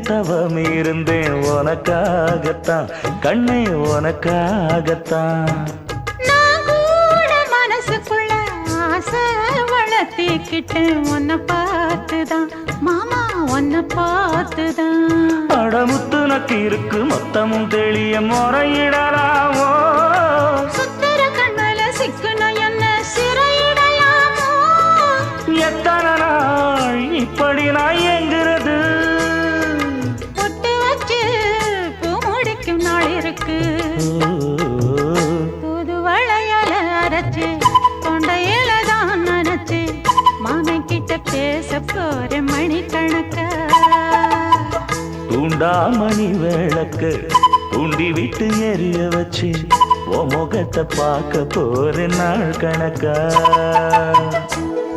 தவம் இருந்தேன் உனக்காகத்தான் கண்ணே உனக்காகத்தான். நான் கூட மனசுக்குள்ள ஆசை வளர்த்திக்கிட்டேன் உன்னை பார்த்துதான் மாமா உன்னை பார்த்துதான். அடமுத்து நக்கு இருக்கு மொத்தமும் தெளிய முறையிடலாமோ சுத்தர கண்மல சிக்குன என்ன சிறையிடையாமோ. எத்தனை நாள் இப்படி நான் எங்கிறது பொட்டு வச்சு பூ முடிக்கும் நாள் இருக்கு. புது வளையல அரைச்சு கொண்டையில தான் நினைச்சு மாமன் கிட்ட பேச போற மணிக்கணக்கா. தூண்டாமணி விளக்கு தூண்டி விட்டு எரிய வச்சு உன் முகத்தை பார்க்க போற நாள் கணக்கா.